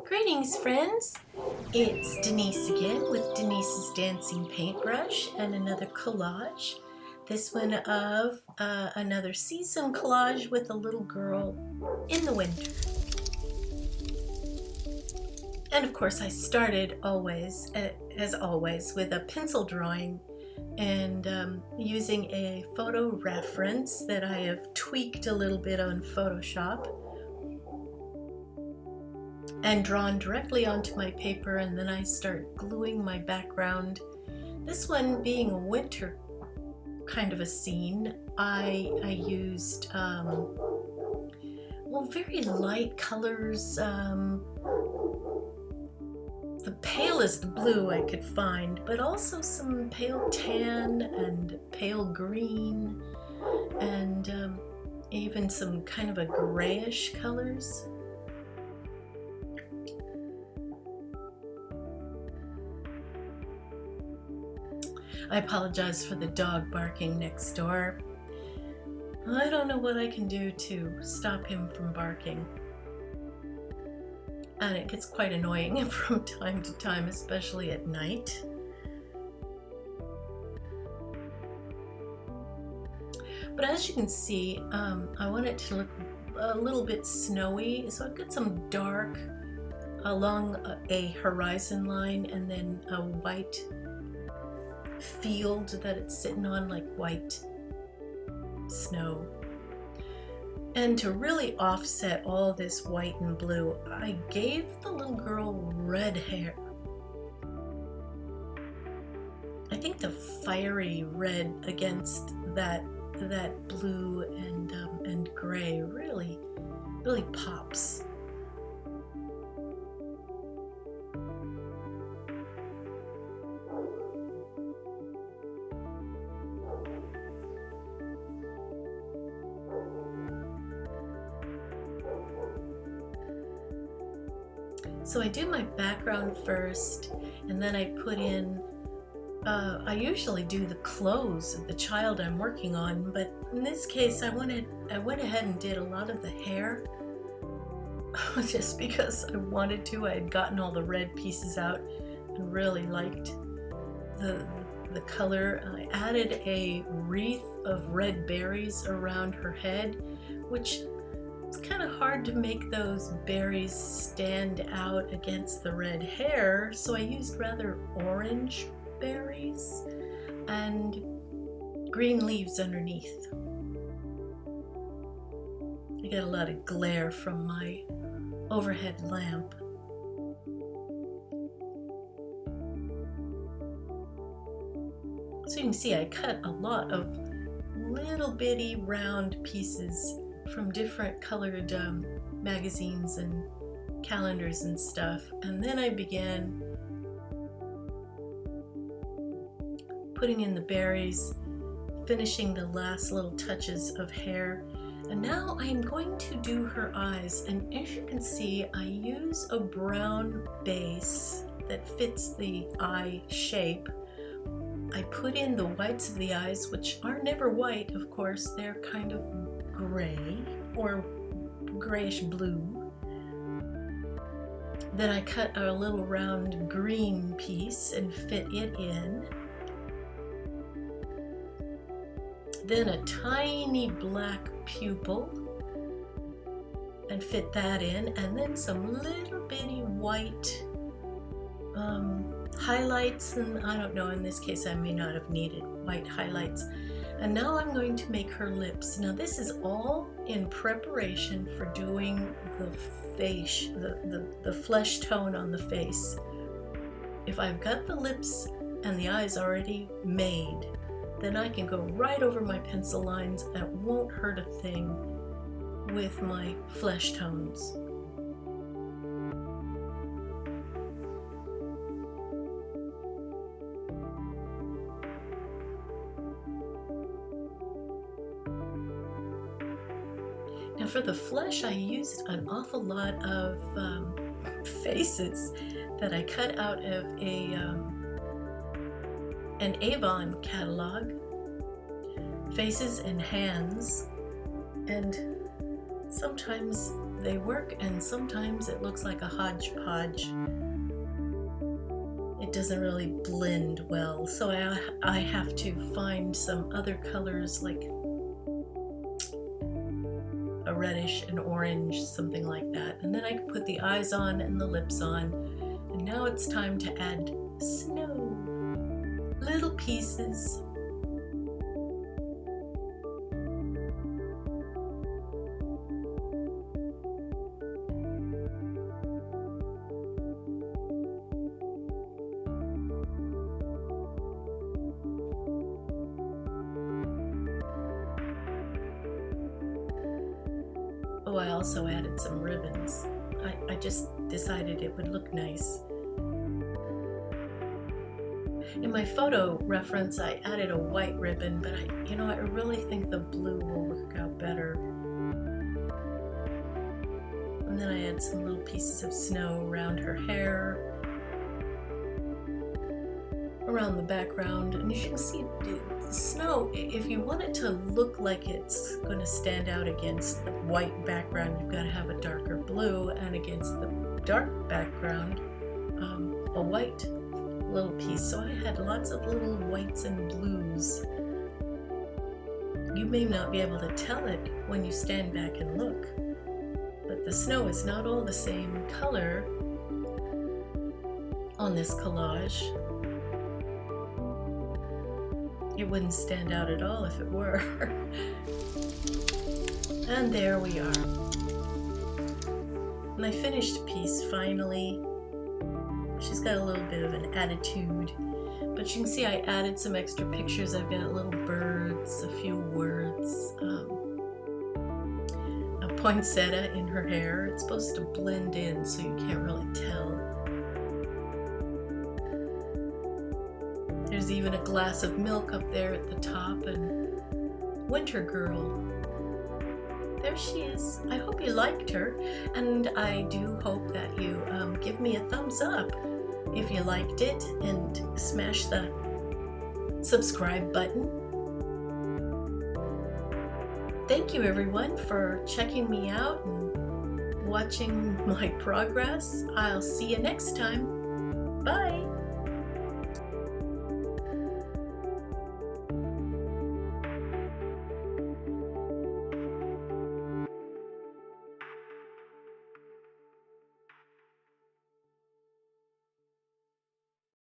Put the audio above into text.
Greetings, friends! It's Denise again with Denise's Dancing Paintbrush and another collage. This one of another season collage with a little girl in the winter. And of course I started always, as always, with a pencil drawing and using a photo reference that I have tweaked a little bit on Photoshop and drawn directly onto my paper, and then I start gluing my background. This one being a winter kind of a scene, I used very light colors, the palest blue I could find, but also some pale tan and pale green and even some kind of a grayish colors. I apologize for the dog barking next door. I don't know what I can do to stop him from barking. And it gets quite annoying from time to time, especially at night. But as you can see, I want it to look a little bit snowy, so I've got some dark along a horizon line and then a white field that it's sitting on, like white snow. And to really offset all this white and blue, I gave the little girl red hair. I think the fiery red against that blue and gray really pops. So I do my background first, and then I put in, I usually do the clothes of the child I'm working on, but in this case I went ahead and did a lot of the hair just because I wanted to. I had gotten all the red pieces out and really liked the color. I added a wreath of red berries around her head, which it's kind of hard to make those berries stand out against the red hair, so I used rather orange berries and green leaves underneath. I get a lot of glare from my overhead lamp. So you can see I cut a lot of little bitty round pieces from different colored magazines and calendars and stuff, and then I began putting in the berries, finishing the last little touches of hair, and now I'm going to do her eyes. And as you can see, I use a brown base that fits the eye shape. I put in the whites of the eyes, which are never white, of course, they're kind of gray or grayish blue. Then I cut a little round green piece and fit it in. Then a tiny black pupil and fit that in, and then some little bitty white highlights, and I don't know, in this case I may not have needed white highlights. And now I'm going to make her lips. Now this is all in preparation for doing the face, the flesh tone on the face. If I've got the lips and the eyes already made, then I can go right over my pencil lines and it won't hurt a thing with my flesh tones. Now for the flesh, I used an awful lot of faces that I cut out of an Avon catalog. Faces and hands, and sometimes they work, and sometimes it looks like a hodgepodge. It doesn't really blend well, so I have to find some other colors like a reddish, an orange, something like that. And then I can put the eyes on and the lips on. And now it's time to add snow. Little pieces. Oh, I also added some ribbons. I just decided it would look nice. In my photo reference, I added a white ribbon, but I really think the blue will work out better. And then I add some little pieces of snow around her hair, around the background. And as you can see, the snow, if you want it to look like it's going to stand out against the white background, you've got to have a darker blue, and against the dark background, a white little piece. So I had lots of little whites and blues. You may not be able to tell it when you stand back and look, but the snow is not all the same color on this collage. It wouldn't stand out at all if it were. And there we are. My finished piece, finally. She's got a little bit of an attitude, but you can see I added some extra pictures. I've got little birds, a few words, a poinsettia in her hair. It's supposed to blend in so you can't really tell. There's even a glass of milk up there at the top, and Winter Girl. There she is. I hope you liked her, and I do hope that you give me a thumbs up if you liked it, and smash the subscribe button. Thank you everyone for checking me out and watching my progress. I'll see you next time. Bye!